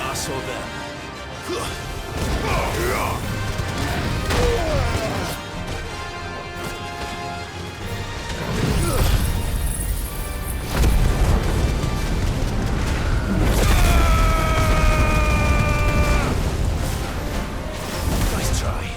Us or them. Nice try.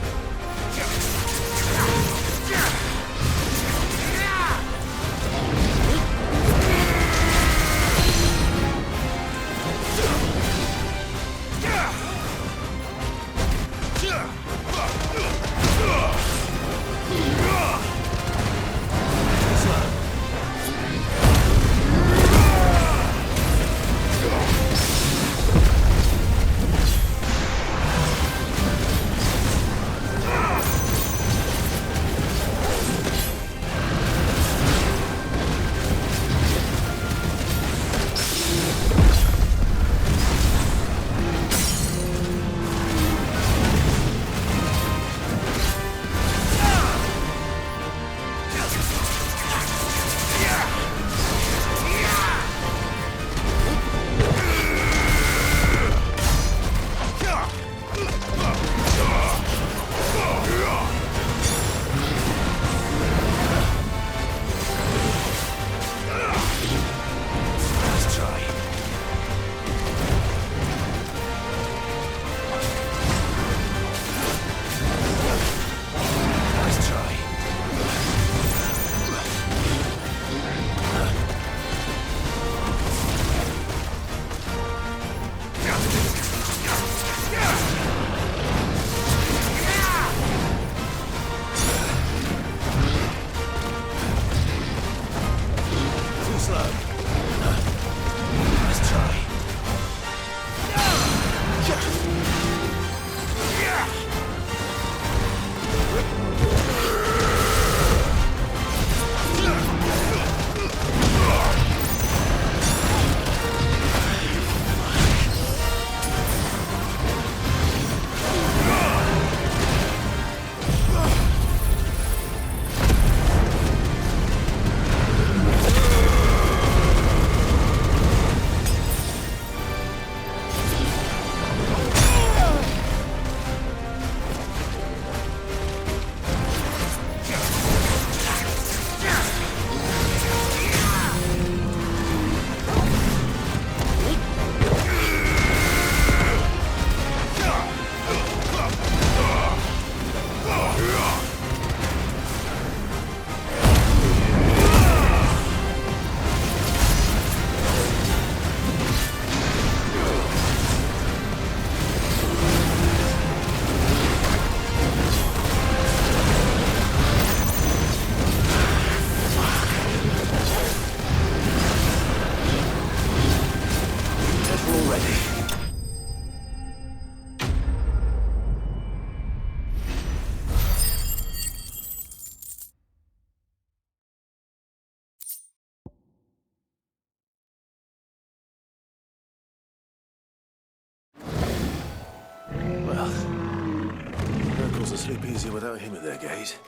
Sleep easier without him at their gate.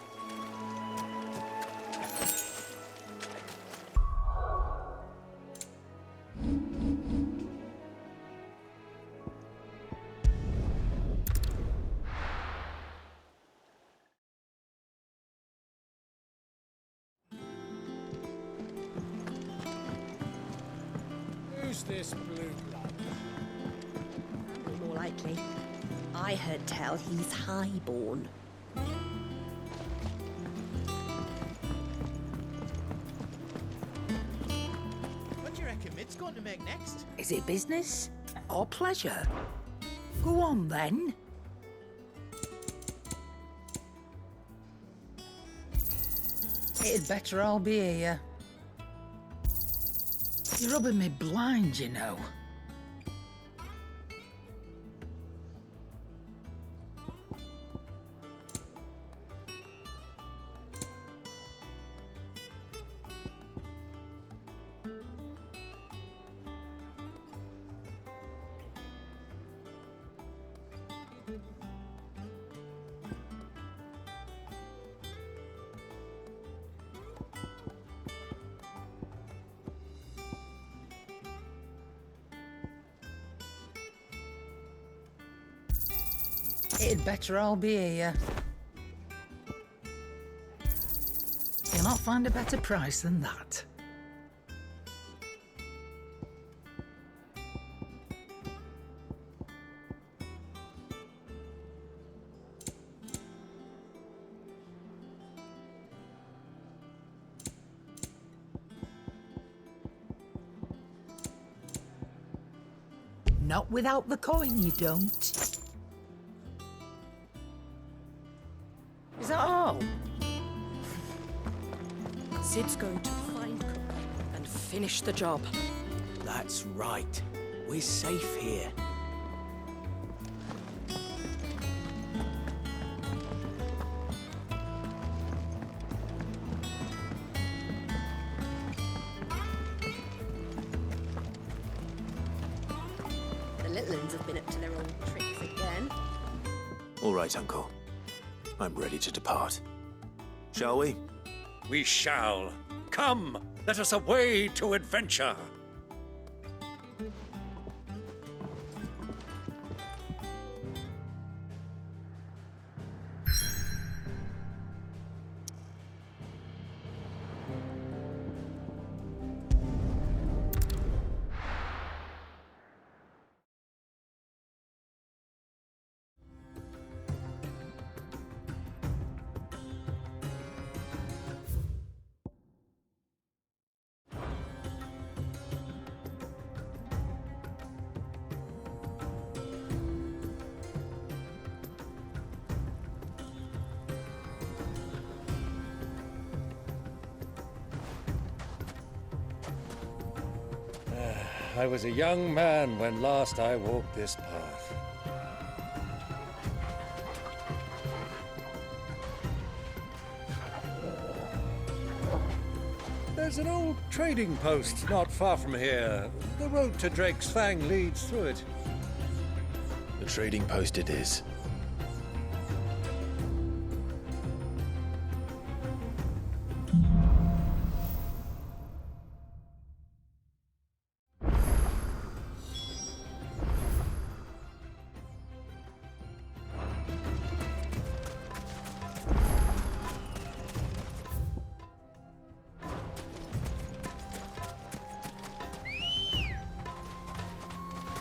Who's this blue blood? More likely. I heard tell he's highborn. What do you reckon Mid's going to make next? Is it business or pleasure? Go on then. It'd better all be here. You're rubbing me blind, you know. It'd better all be here. You'll not find a better price than that. Not without the coin, you don't. Is that all? Sid's going to find Cook and finish the job. That's right. We're safe here. The little uns have been up to their old tricks again. All right, Uncle. I'm ready to depart. Shall we? We shall. Come, let us away to adventure. I was a young man when last I walked this path. There's an old trading post not far from here. The road to Drake's Fang leads through it. The trading post it is.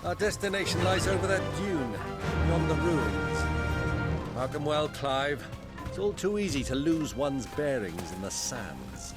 Our destination lies over that dune, beyond the ruins. Mark 'em well, Clive. It's all too easy to lose one's bearings in the sands.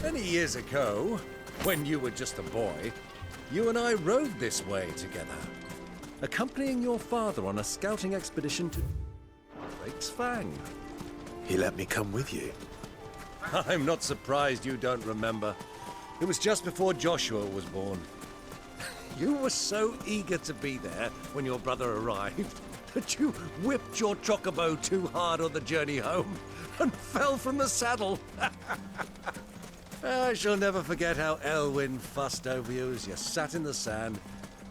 Many years ago, when you were just a boy, you and I rode this way together, accompanying your father on a scouting expedition to Drake's Fang. He let me come with you. I'm not surprised you don't remember. It was just before Joshua was born. You were so eager to be there when your brother arrived that you whipped your Chocobo too hard on the journey home and fell from the saddle. I shall never forget how Elwyn fussed over you as you sat in the sand,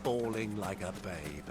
bawling like a babe.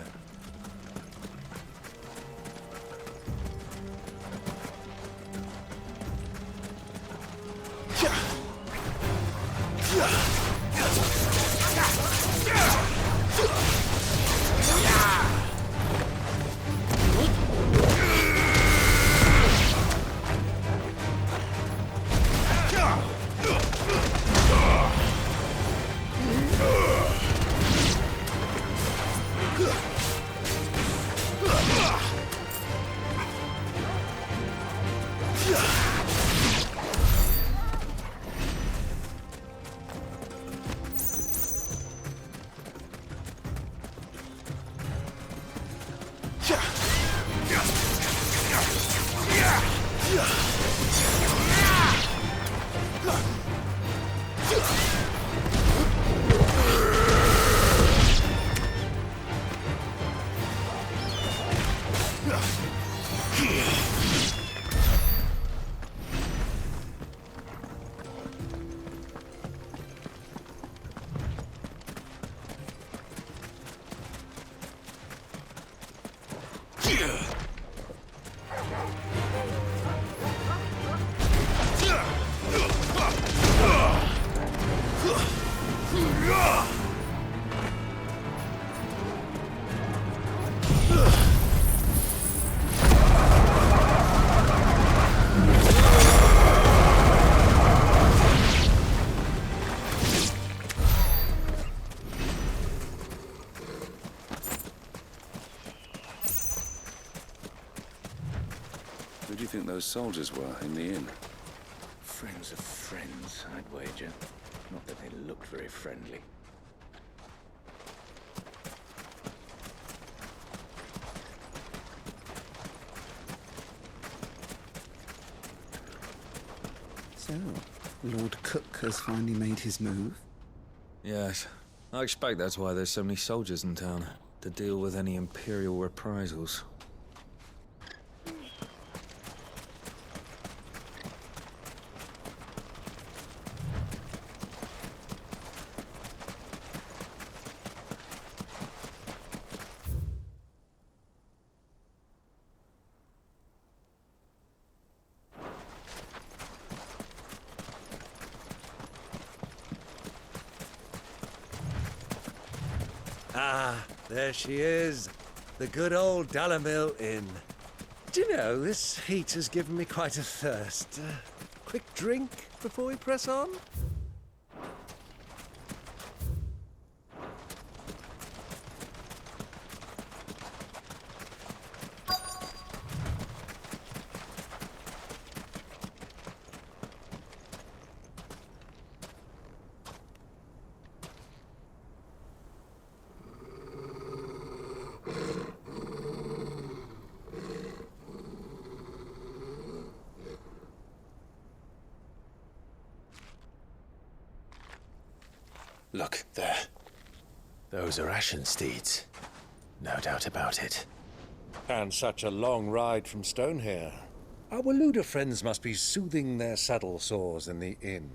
Who do you think those soldiers were in the inn? Friends of friends, I'd wager. Not that they looked very friendly. So, Lord Cook has finally made his move? Yes. I expect that's why there's so many soldiers in town, to deal with any Imperial reprisals. Ah, there she is. The good old Dalimil Inn. Do you know, this heat has given me quite a thirst. Quick drink before we press on? Look, there. Those are ashen steeds. No doubt about it. And such a long ride from Stone here. Our Waluda friends must be soothing their saddle sores in the inn.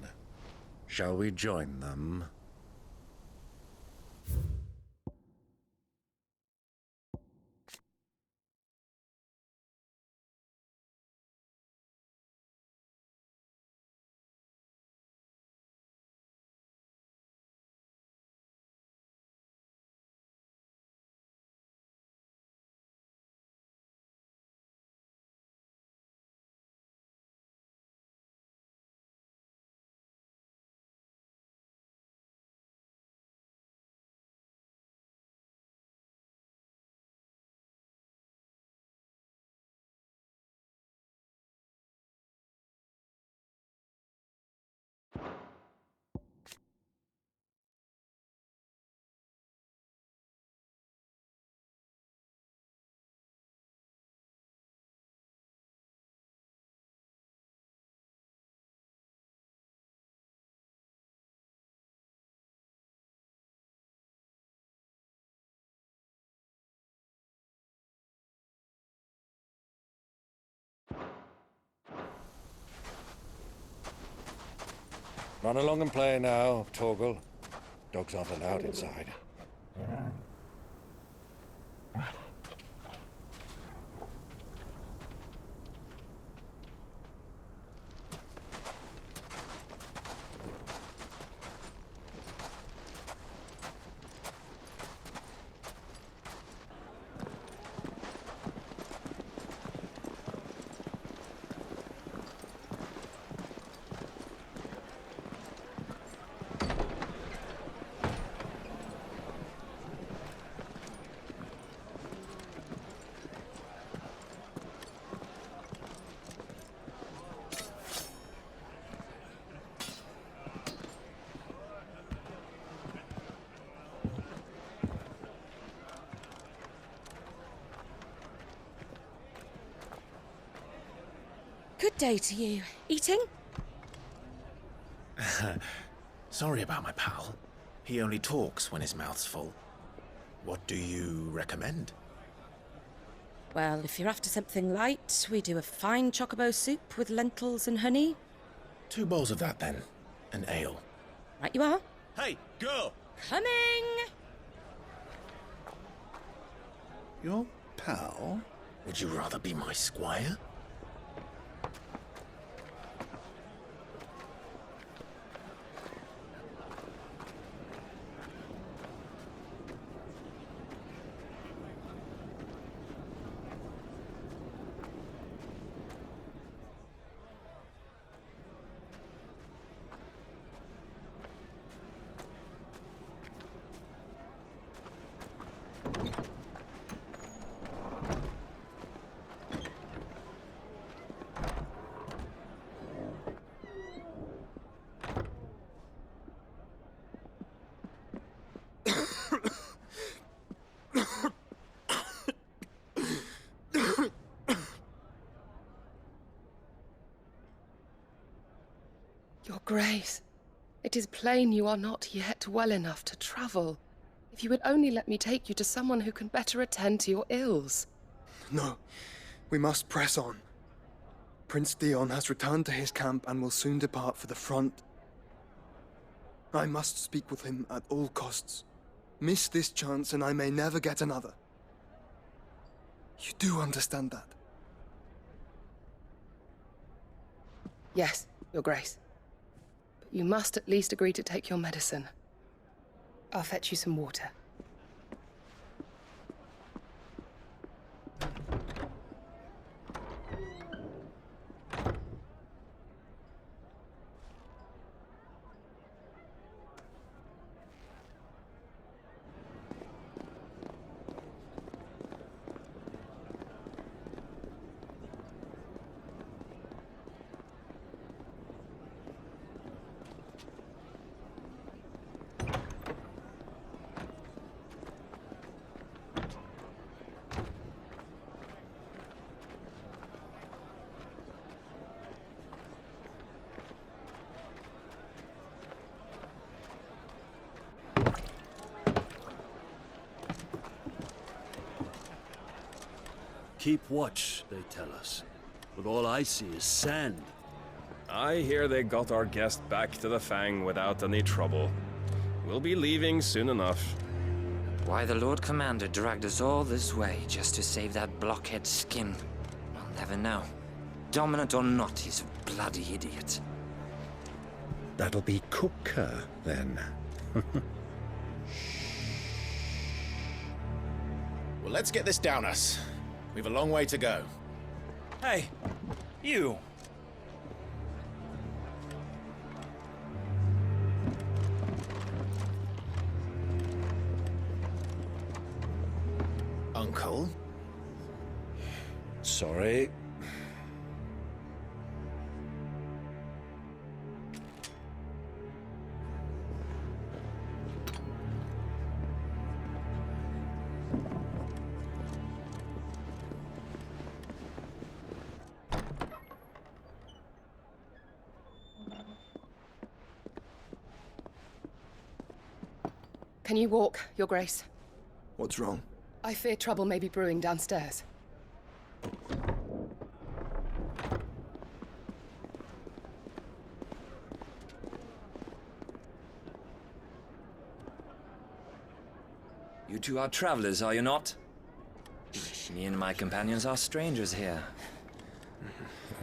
Shall we join them? Run along and play now, Torgal. Dogs aren't allowed inside. Good day to you. Eating? Sorry about my pal. He only talks when his mouth's full. What do you recommend? Well, if you're after something light, we do a fine chocobo soup with lentils and honey. 2 bowls of that, then. An ale. Right you are. Hey, girl! Coming! Your pal? Would you rather be my squire? Your Grace, it is plain you are not yet well enough to travel. If you would only let me take you to someone who can better attend to your ills. No, we must press on. Prince Dion has returned to his camp and will soon depart for the front. I must speak with him at all costs. Miss this chance and I may never get another. You do understand that? Yes, Your Grace. But you must at least agree to take your medicine. I'll fetch you some water. Keep watch, they tell us. But all I see is sand. I hear they got our guest back to the Fang without any trouble. We'll be leaving soon enough. Why the Lord Commander dragged us all this way just to save that blockhead's skin, I'll never know. Dominant or not, he's a bloody idiot. That'll be Cooker, then. Well, let's get this down us. We've a long way to go. Hey, you! Uncle? Sorry. Can you walk, Your Grace? What's wrong? I fear trouble may be brewing downstairs. You two are travelers, are you not? Me and my companions are strangers here.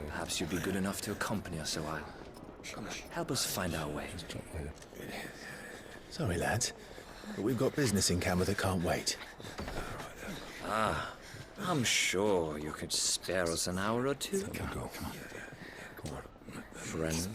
Perhaps you'd be good enough to accompany us a while. Help us find our way. Sorry, lads, but we've got business in camera that can't wait. Ah, I'm sure you could spare us an hour or two. Come on. Friend.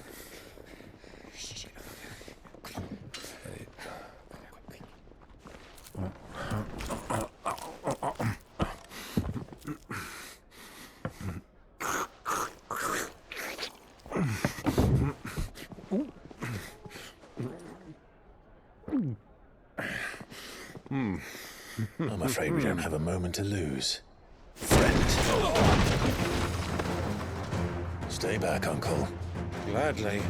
I'm afraid we don't have a moment to lose. Friend. Stay back, Uncle. Gladly.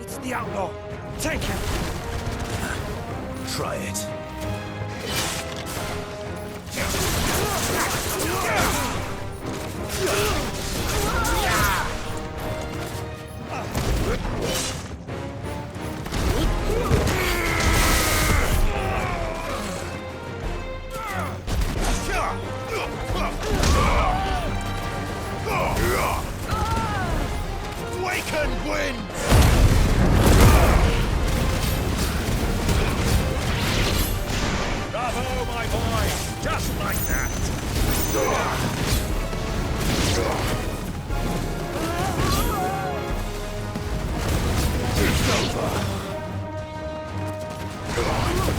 It's the outlaw. Take him. Try it. Waken wind! Bravo, my boy! Just like that! It's over.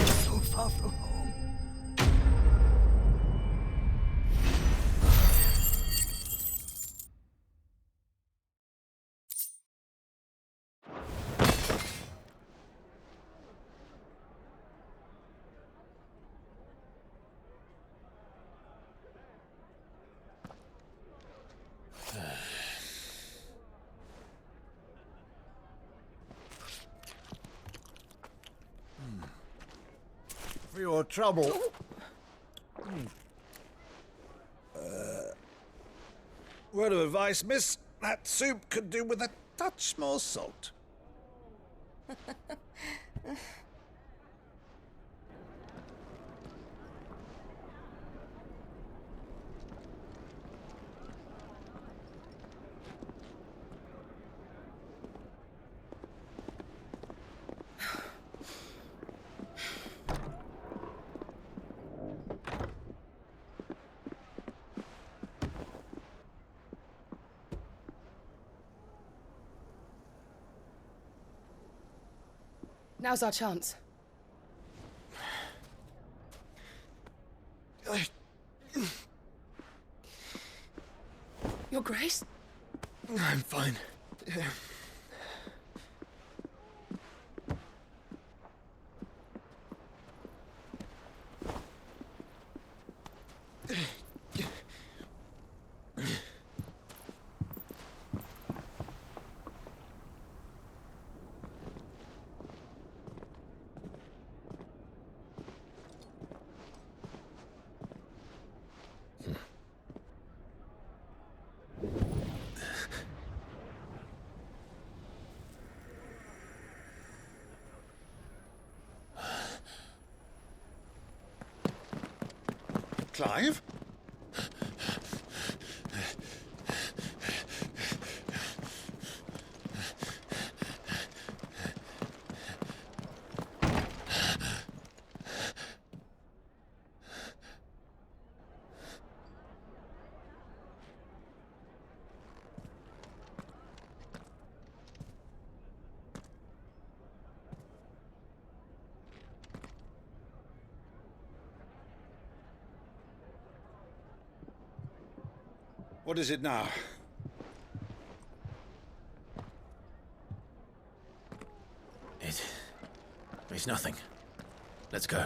So far from home. For your trouble. Word of advice, miss. That soup could do with a touch more salt. Now's our chance. Your Grace? I'm fine. Clive? What is it now? It's nothing. Let's go.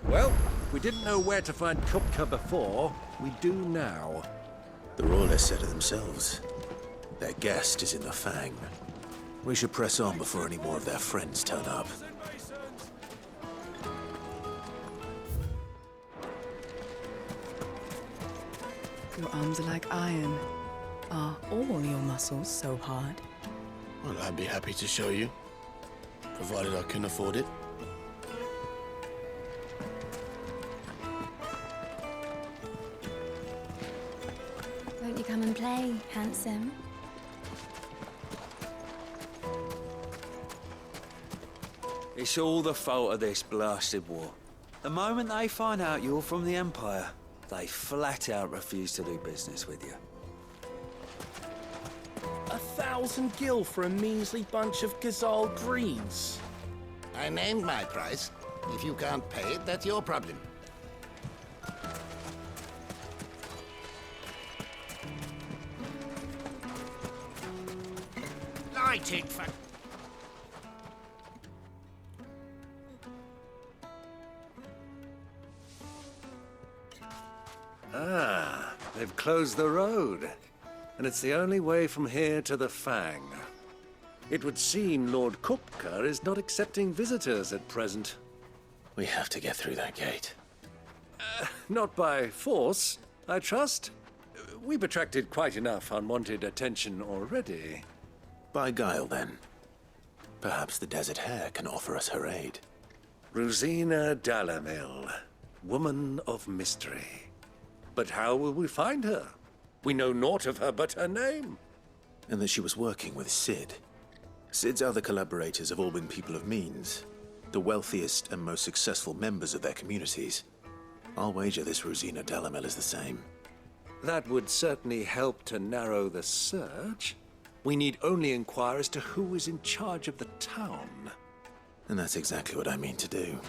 Well, we didn't know where to find Kupka before. We do now. The Royalists said it themselves. Their guest is in the Fang. We should press on before any more of their friends turn up. Your arms are like iron. Are all your muscles so hard? Well, I'd be happy to show you. provided I can afford it. Won't you come and play, handsome? It's all the fault of this blasted war. The moment they find out you're from the Empire, they flat out refuse to do business with you. 1,000 gil for a measly bunch of Gazal greens. I named my price. If you can't pay it, that's your problem. Light it for... Ah, they've closed the road. And it's the only way from here to the Fang. It would seem Lord Kupka is not accepting visitors at present. We have to get through that gate. Not by force, I trust. We've attracted quite enough unwanted attention already. By guile, then. Perhaps the Desert Hare can offer us her aid. Ruzena Dalimil, woman of mystery. But how will we find her? We know naught of her but her name. And that she was working with Sid. Sid's other collaborators have all been people of means, the wealthiest and most successful members of their communities. I'll wager this Ruzena Dalimil is the same. That would certainly help to narrow the search. We need only inquire as to who is in charge of the town. And that's exactly what I mean to do.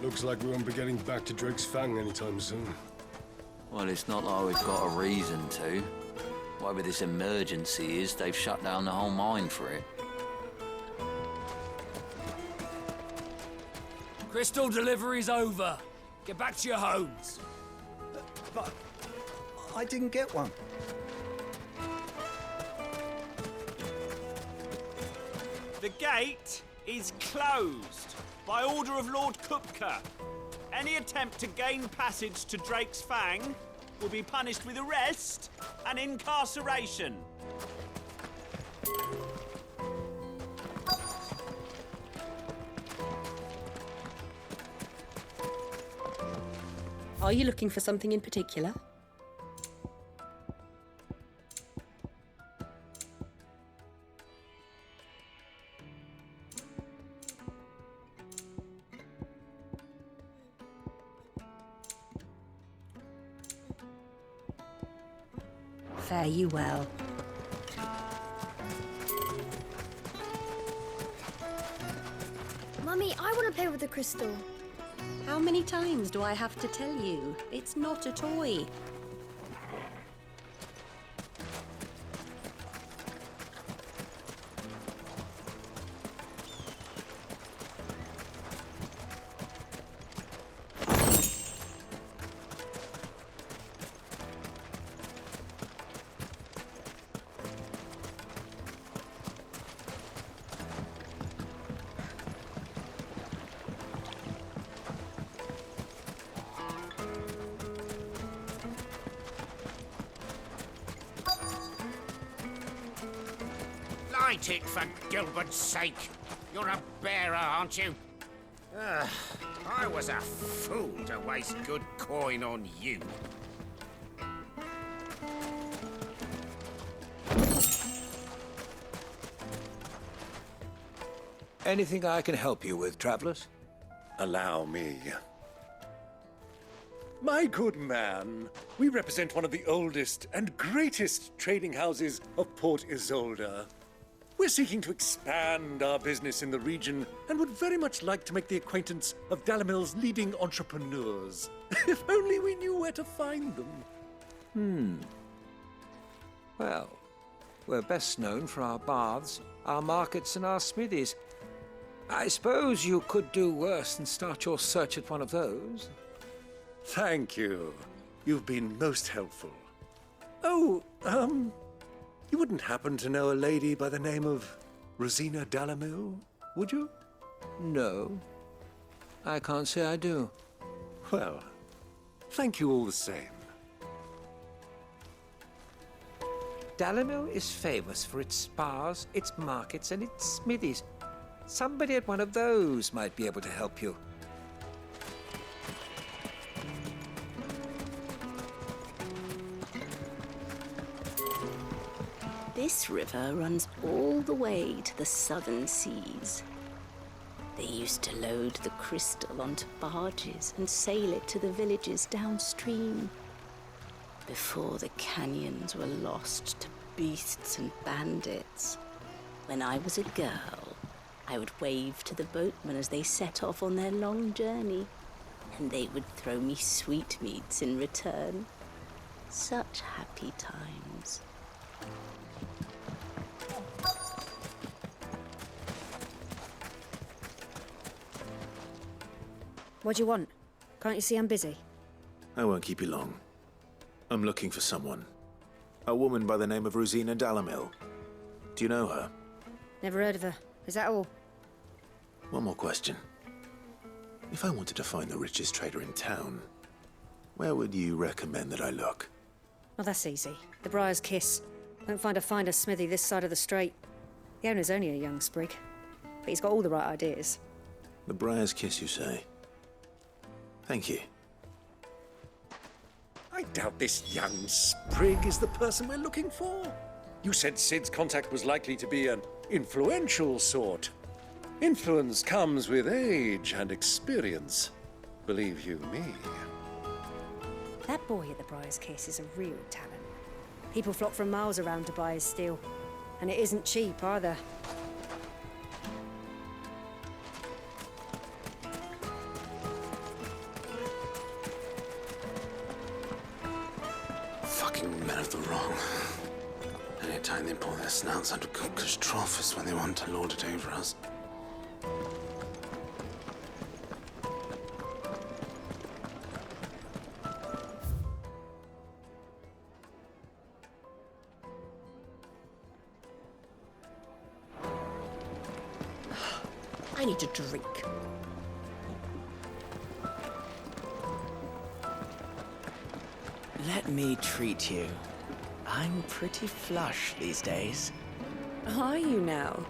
Looks like we won't be getting back to Drake's Fang anytime soon. Well, it's not like we've got a reason to. Whatever this emergency is, they've shut down the whole mine for it. Crystal delivery's over. Get back to your homes. But I didn't get one. The gate is closed by order of Lord Kupka. Any attempt to gain passage to Drake's Fang will be punished with arrest and incarceration. Are you looking for something in particular? Fare you well. Mummy, I want to play with the crystal. How many times do I have to tell you? It's not a toy. Light it, for Gilbert's sake. You're a bearer, aren't you? I was a fool to waste good coin on you. Anything I can help you with, travelers? Allow me. My good man, we represent one of the oldest and greatest trading houses of Port Isolde. We're seeking to expand our business in the region and would very much like to make the acquaintance of Dalimil's leading entrepreneurs. If only we knew where to find them. Well, we're best known for our baths, our markets, and our smithies. I suppose you could do worse than start your search at one of those. Thank you. You've been most helpful. Oh, you wouldn't happen to know a lady by the name of Ruzena Dalimil, would you? No. I can't say I do. Well, thank you all the same. Dalimil is famous for its spas, its markets, and its smithies. Somebody at one of those might be able to help you. This river runs all the way to the southern seas. They used to load the crystal onto barges and sail it to the villages downstream. Before the canyons were lost to beasts and bandits. When I was a girl, I would wave to the boatmen as they set off on their long journey, and they would throw me sweetmeats in return. Such happy times. What do you want? Can't you see I'm busy? I won't keep you long. I'm looking for someone. A woman by the name of Ruzena Dalimil. Do you know her? Never heard of her. Is that all? One more question. If I wanted to find the richest trader in town, where would you recommend that I look? Oh, that's easy. The Briar's Kiss. Won't find a finer smithy this side of the strait. The owner's only a young sprig, but he's got all the right ideas. The Briar's Kiss, you say? Thank you. I doubt this young sprig is the person we're looking for. You said Sid's contact was likely to be an influential sort. Influence comes with age and experience. Believe you me. That boy at the Briar's Kiss is a real talent. People flock from miles around to buy his steel. And it isn't cheap either. Fucking men of the wrong. Anytime they pull their snouts out of cookers' trough is when they want to lord it over us. I need a drink. Let me treat you. I'm pretty flush these days. Are you now?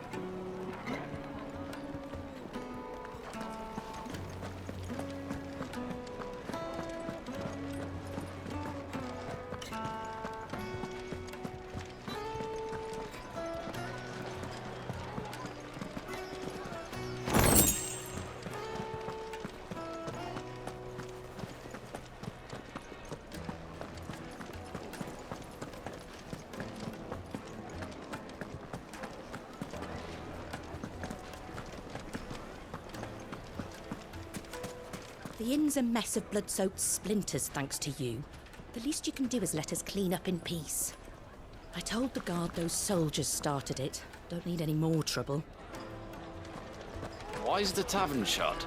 The inn's a mess of blood-soaked splinters, thanks to you. The least you can do is let us clean up in peace. I told the guard those soldiers started it. Don't need any more trouble. Why is the tavern shut?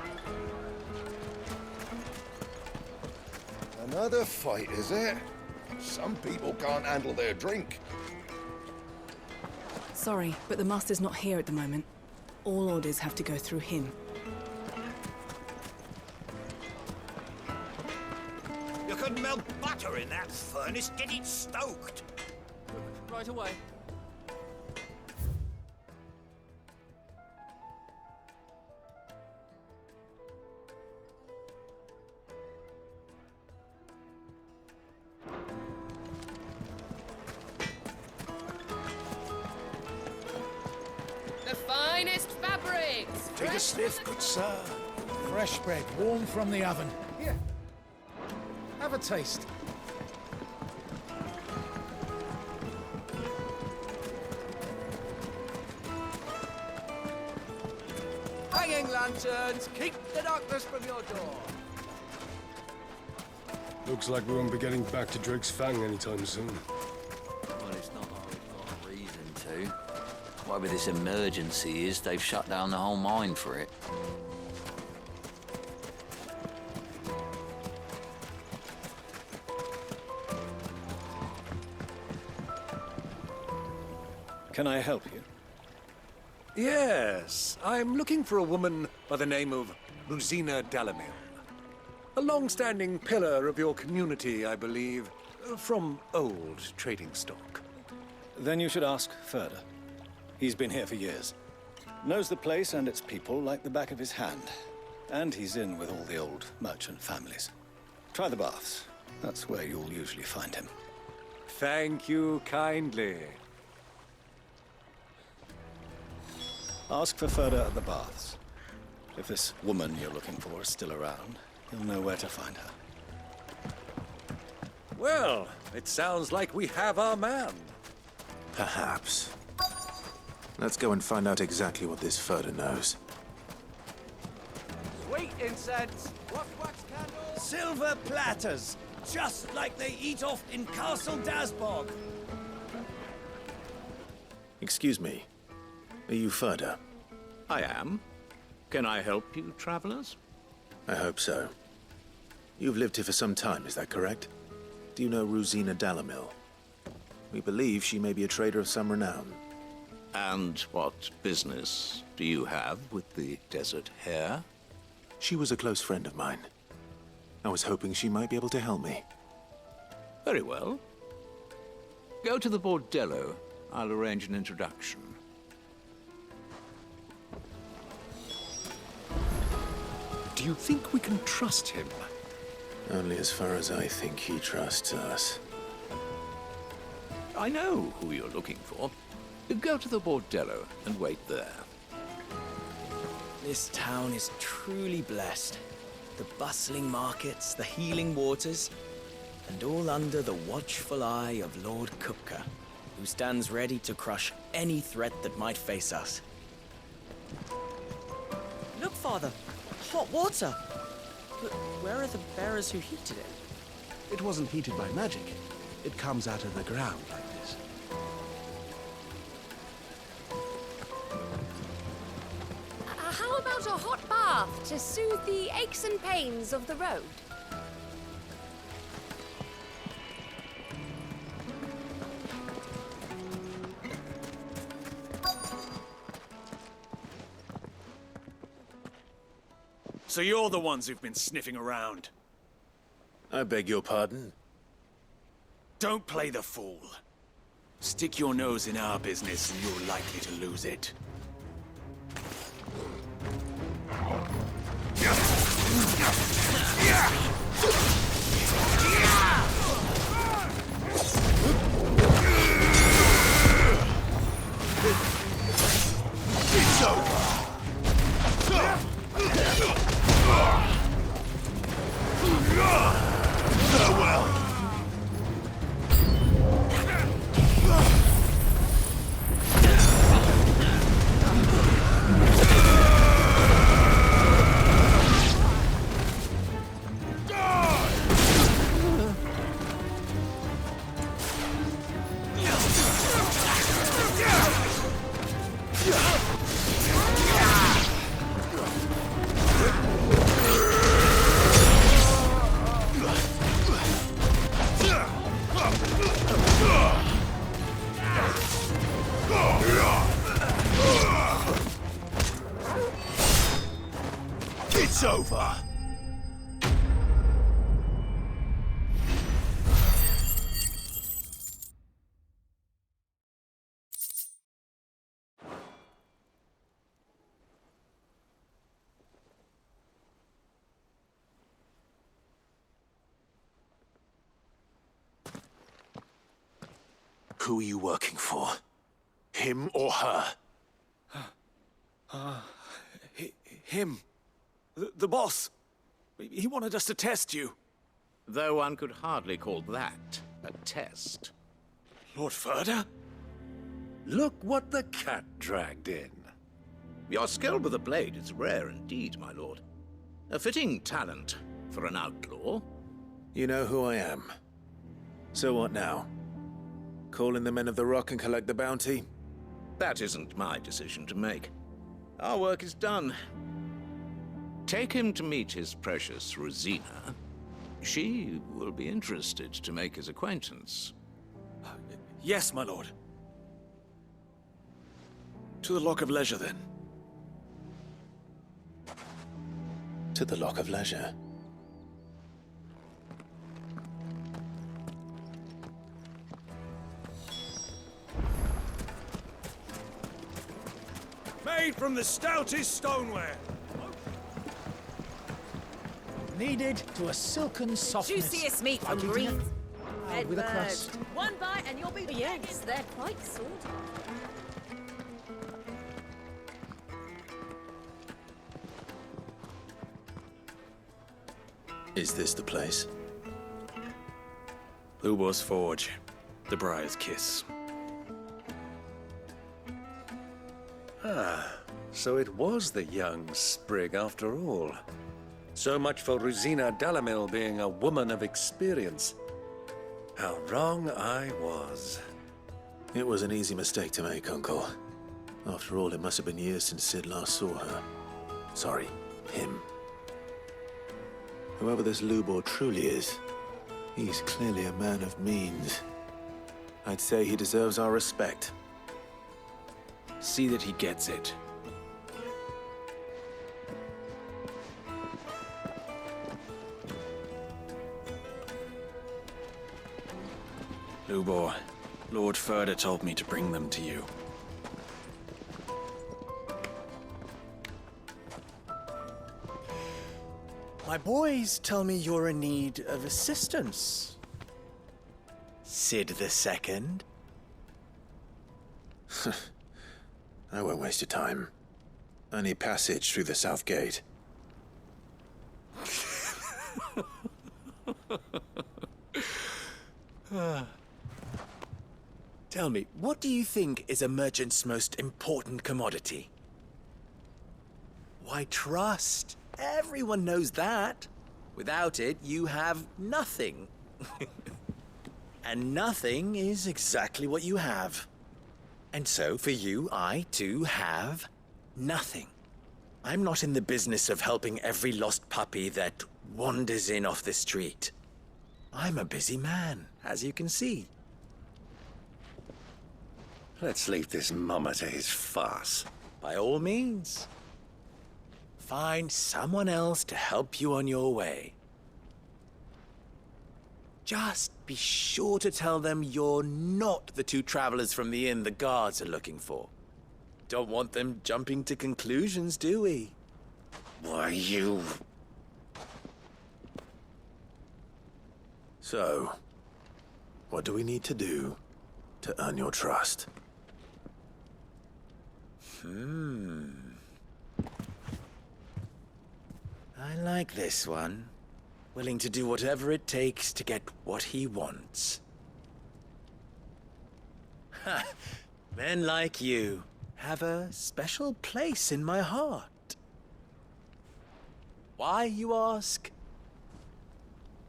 Another fight, is it? Some people can't handle their drink. Sorry, but the master's not here at the moment. All orders have to go through him. You couldn't melt butter in that furnace. Get it stoked. Right away. The finest fabrics! Take a sniff, good sir. Fresh bread, warm from the oven. Here. Have a taste. Hanging lanterns, keep the darkness from your door. Looks like we won't be getting back to Drake's Fang anytime soon. Well, it's not like we've got a reason to. Whatever this emergency is, they've shut down the whole mine for it. Can I help you? Yes, I'm looking for a woman by the name of Ruzena Dalimil. A long-standing pillar of your community, I believe, from old trading stock. Then you should ask further. He's been here for years. Knows the place and its people like the back of his hand. And he's in with all the old merchant families. Try the baths. That's where you'll usually find him. Thank you kindly. Ask for Ferda at the baths. If this woman you're looking for is still around, you'll know where to find her. Well, it sounds like we have our man. Perhaps. Let's go and find out exactly what this Ferda knows. Sweet incense, wax candles, Silver platters, just like they eat off in Castle Dasbog. Excuse me. Are you Ferda? I am. Can I help you, travelers? I hope so. You've lived here for some time, is that correct? Do you know Ruzena Dalimil? We believe she may be a trader of some renown. And what business do you have with the desert hare? She was a close friend of mine. I was hoping she might be able to help me. Very well. Go to the bordello. I'll arrange an introduction. Do you think we can trust him? Only as far as I think he trusts us. I know who you're looking for. Go to the bordello and wait there. This town is truly blessed. The bustling markets, the healing waters, and all under the watchful eye of Lord Kupka, who stands ready to crush any threat that might face us. Look, Father. Hot water. But where are the bearers who heated it? It wasn't heated by magic. It comes out of the ground like this. How about a hot bath to soothe the aches and pains of the road? So you're the ones who've been sniffing around. I beg your pardon? Don't play the fool. Stick your nose in our business and you're likely to lose it. It's over. Farewell. It's over. Who are you working for? Him or her? Him. The boss. He wanted us to test you. Though one could hardly call that a test. Lord Ferda? Look what the cat dragged in. Your skill with the blade is rare indeed, my lord. A fitting talent for an outlaw. You know who I am. So what now? Call in the Men of the Rock and collect the bounty? That isn't my decision to make. Our work is done. Take him to meet his precious Ruzena. She will be interested to make his acquaintance. Yes, my lord. To the Lock of Leisure, then. To the Lock of Leisure. Made from the stoutest stoneware. Kneaded to a silken softness. Juiciest meat from like eating Greens. a- with a crust. One bite and you'll be yes, they're quite sorted. Is this the place? Lubor's Forge. The Briar's Kiss. Ah, so it was the young sprig after all. So much for Ruzena Dalimil being a woman of experience. How wrong I was. It was an easy mistake to make, Uncle. After all, it must have been years since Sid last saw her. Sorry, him. Whoever this Lubor truly is, he's clearly a man of means. I'd say he deserves our respect. See that he gets it. Lubor, Lord Furder told me to bring them to you. My boys tell me you're in need of assistance. Sid the Second? I won't waste your time. I need passage through the south gate. Tell me, what do you think is a merchant's most important commodity? Why, trust. Everyone knows that. Without it, you have nothing. And nothing is exactly what you have. And so, for you, I, too, have nothing. I'm not in the business of helping every lost puppy that wanders in off the street. I'm a busy man, as you can see. Let's leave this mummer to his farce. By all means. Find someone else to help you on your way. Just be sure to tell them you're not the two travelers from the inn the guards are looking for. Don't want them jumping to conclusions, do we? Why, you... So, what do we need to do to earn your trust? I like this one. Willing to do whatever it takes to get what he wants. Ha! Men like you have a special place in my heart. Why, you ask?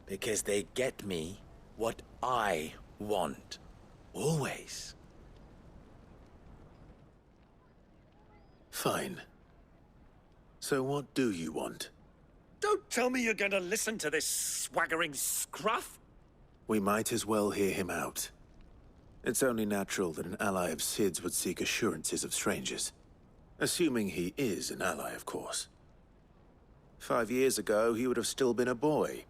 Because they get me what I want. Always. Fine. So what do you want? Don't tell me you're going to listen to this swaggering scruff! We might as well hear him out. It's only natural that an ally of Sid's would seek assurances of strangers. Assuming he is an ally, of course. 5 years ago, he would have still been a boy.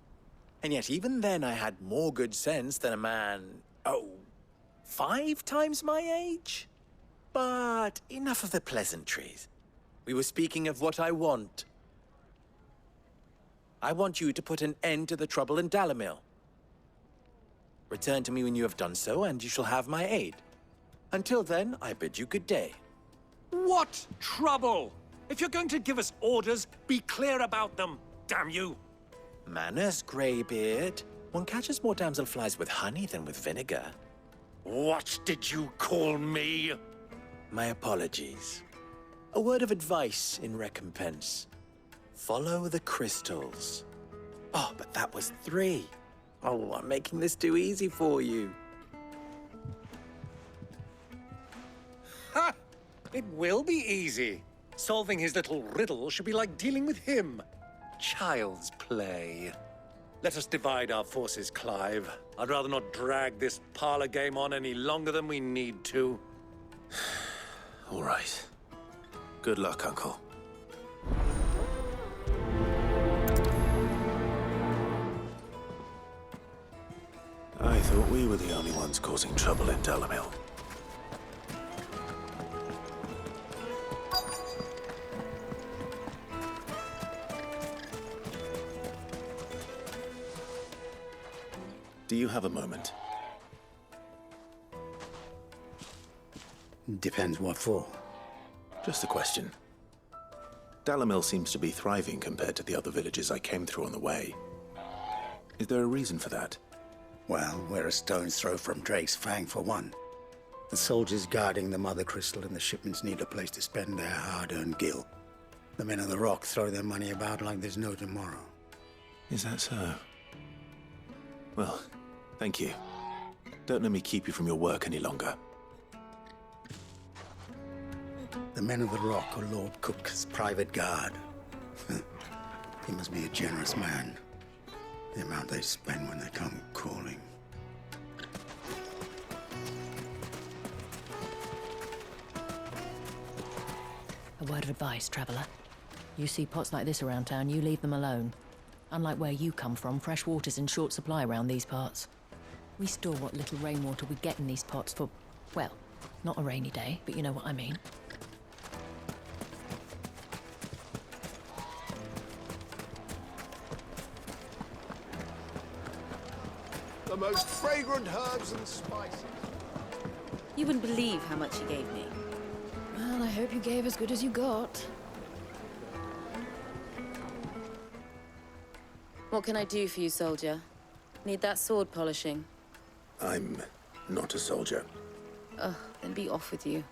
And yet even then I had more good sense than a man, 5 times my age? But enough of the pleasantries. We were speaking of what I want. I want you to put an end to the trouble in Dalimil. Return to me when you have done so, and you shall have my aid. Until then, I bid you good day. What trouble? If you're going to give us orders, be clear about them, damn you! Manners, Greybeard. One catches more damselflies with honey than with vinegar. What did you call me? My apologies. A word of advice in recompense. Follow the crystals. Oh, but that was 3. Oh, I'm making this too easy for you. Ha! It will be easy. Solving his little riddle should be like dealing with him. Child's play. Let us divide our forces, Clive. I'd rather not drag this parlor game on any longer than we need to. All right. Good luck, Uncle. I thought we were the only ones causing trouble in Dalimil. Do you have a moment? Depends what for. Just a question. Dalimil seems to be thriving compared to the other villages I came through on the way. Is there a reason for that? Well, we're a stone's throw from Drake's Fang, for one. The soldiers guarding the Mother Crystal and the shipments need a place to spend their hard-earned gil. The men of the Rock throw their money about like there's no tomorrow. Is that so? Well, thank you. Don't let me keep you from your work any longer. The men of the Rock are Lord Kupka's private guard. He must be a generous man. The amount they spend when they come calling. A word of advice, traveller. You see pots like this around town, you leave them alone. Unlike where you come from, fresh water's in short supply around these parts. We store what little rainwater we get in these pots for, well, not a rainy day, but you know what I mean. The most fragrant herbs and spices. You wouldn't believe how much he gave me. Well, I hope you gave as good as you got. What can I do for you, soldier? Need that sword polishing? I'm not a soldier. Ugh, then be off with you.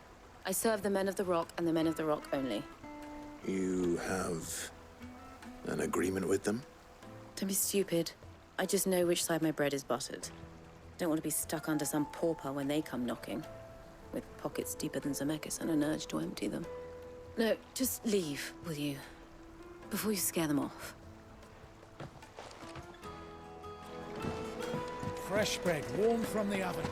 I serve the men of the Rock and the men of the Rock only. You have an agreement with them? Don't be stupid. I just know which side my bread is buttered. Don't want to be stuck under some pauper when they come knocking, with pockets deeper than Zemeckis and an urge to empty them. No, just leave, will you? Before you scare them off. Fresh bread, warm from the oven.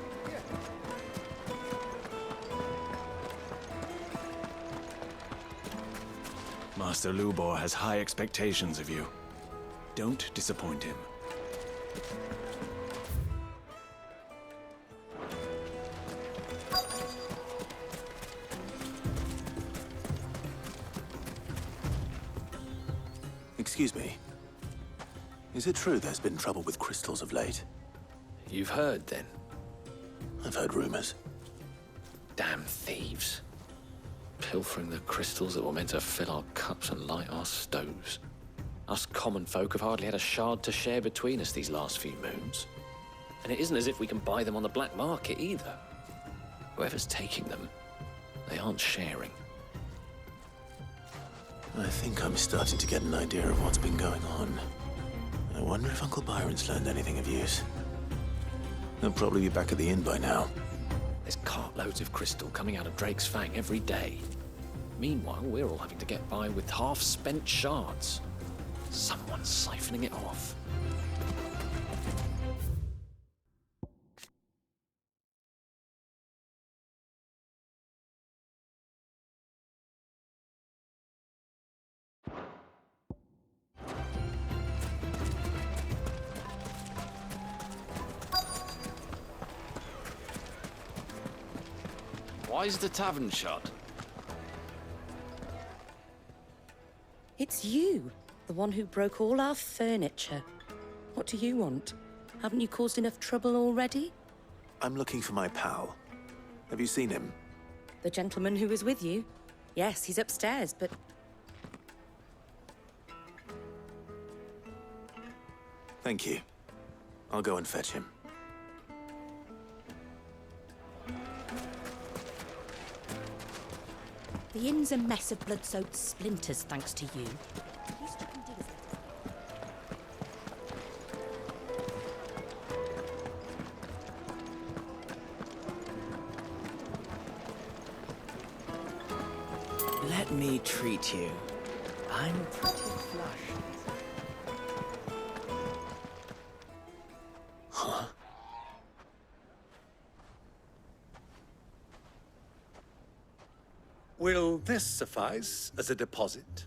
Master Lubor has high expectations of you. Don't disappoint him. Excuse me. Is it true there's been trouble with crystals of late? You've heard, then? I've heard rumors. Damn thieves. Pilfering the crystals that were meant to fill our cups and light our stoves. Us common folk have hardly had a shard to share between us these last few moons. And it isn't as if we can buy them on the black market either. Whoever's taking them, they aren't sharing. I think I'm starting to get an idea of what's been going on. I wonder if Uncle Byron's learned anything of use. He'll probably be back at the inn by now. There's cartloads of crystal coming out of Drake's Fang every day. Meanwhile, we're all having to get by with half-spent shards. Someone's siphoning it off. Why is the tavern shut? It's you, the one who broke all our furniture. What do you want? Haven't you caused enough trouble already? I'm looking for my pal. Have you seen him? The gentleman who was with you? Yes, he's upstairs, but... Thank you. I'll go and fetch him. The inn's a mess of blood-soaked splinters, thanks to you. Let me treat you. I'm pretty flush. Huh? Will this suffice as a deposit?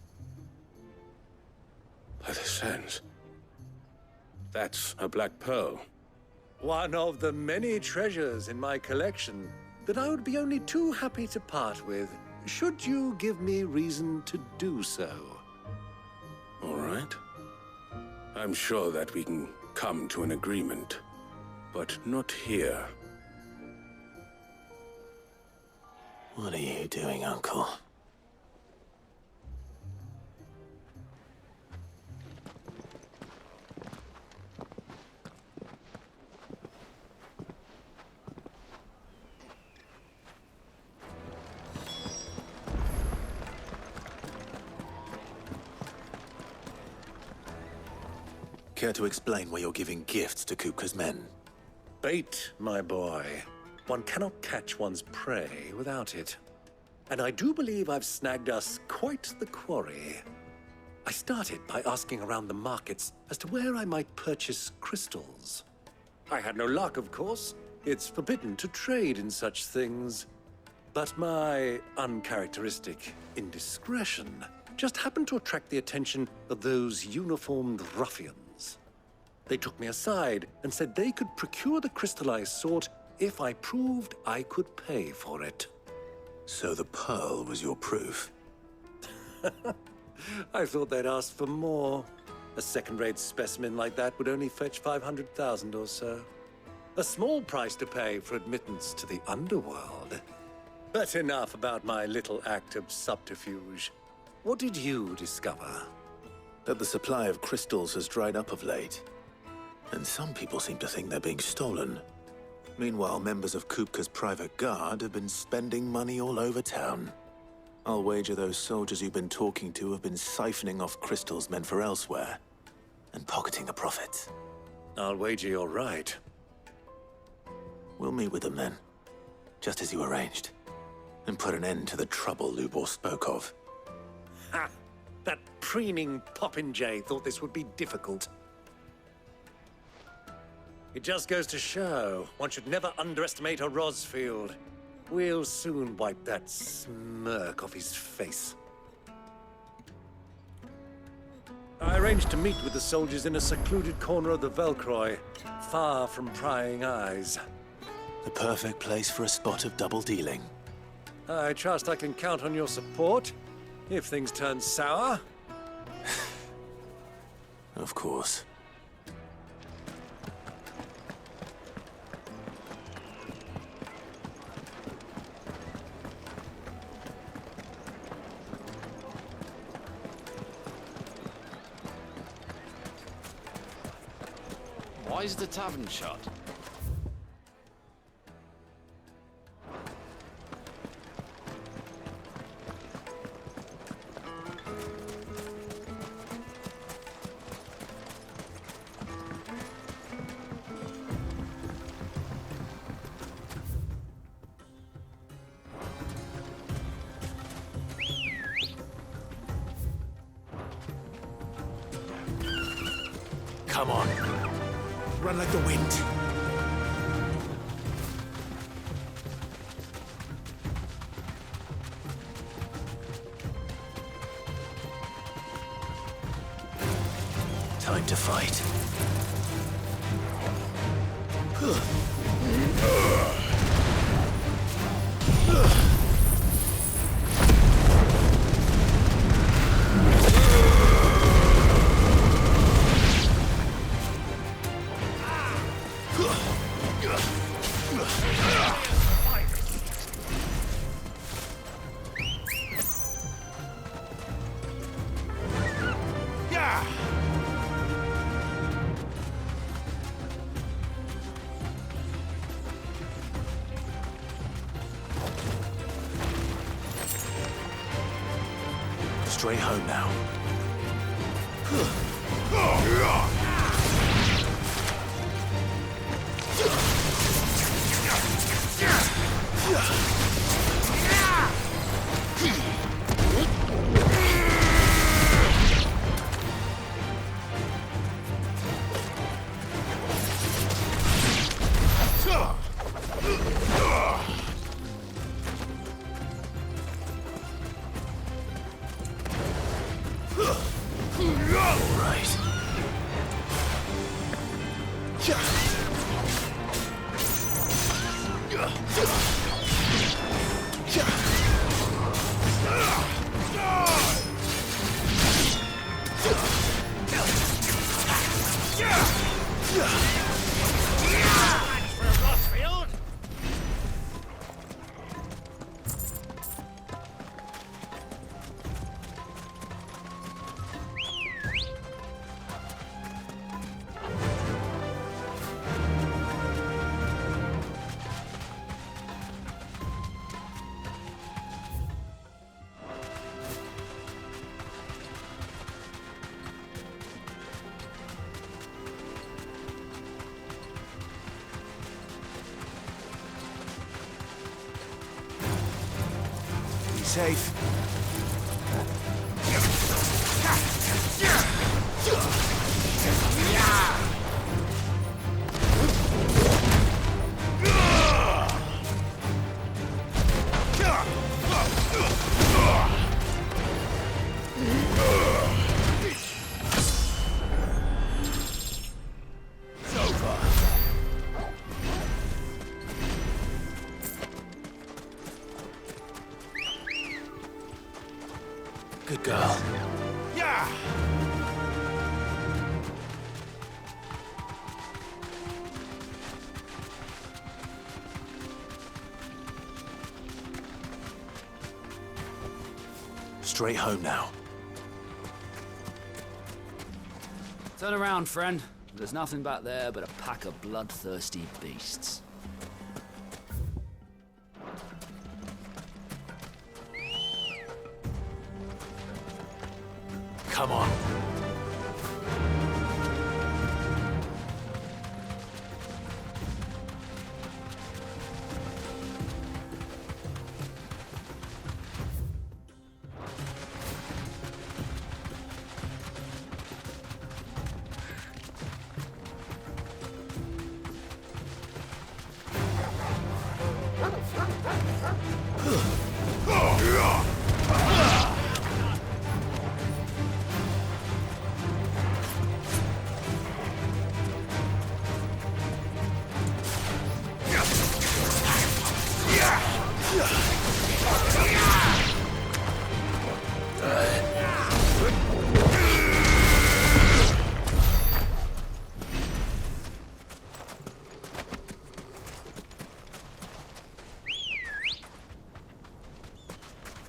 By the sands. That's a black pearl. One of the many treasures in my collection that I would be only too happy to part with, should you give me reason to do so. All right. I'm sure that we can come to an agreement, but not here. What are you doing, Uncle? Care to explain why you're giving gifts to Kupka's men? Bait, my boy. One cannot catch one's prey without it. And I do believe I've snagged us quite the quarry. I started by asking around the markets as to where I might purchase crystals. I had no luck, of course. It's forbidden to trade in such things. But my uncharacteristic indiscretion just happened to attract the attention of those uniformed ruffians. They took me aside and said they could procure the crystal I sought if I proved I could pay for it. So the pearl was your proof? I thought they'd ask for more. A second-rate specimen like that would only fetch 500,000 or so. A small price to pay for admittance to the underworld. But enough about my little act of subterfuge. What did you discover? That the supply of crystals has dried up of late. And some people seem to think they're being stolen. Meanwhile, members of Kupka's private guard have been spending money all over town. I'll wager those soldiers you've been talking to have been siphoning off crystals meant for elsewhere, and pocketing the profits. I'll wager you're right. We'll meet with them then, just as you arranged, and put an end to the trouble Lubor spoke of. Ha! That preening popinjay thought this would be difficult. It just goes to show, one should never underestimate a Rosfield. We'll soon wipe that smirk off his face. I arranged to meet with the soldiers in a secluded corner of the Velcroy, far from prying eyes. The perfect place for a spot of double dealing. I trust I can count on your support, if things turn sour. Of course. Why is the tavern shut? Come on. Run like the wind. Time to fight. Straight home now. safe. Good girl. Yeah! Straight home now. Turn around, friend. There's nothing back there but a pack of bloodthirsty beasts. Come on.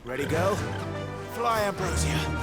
Ready, go? Fly, Ambrosia.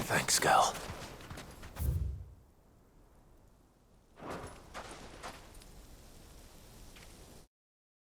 Thanks, girl.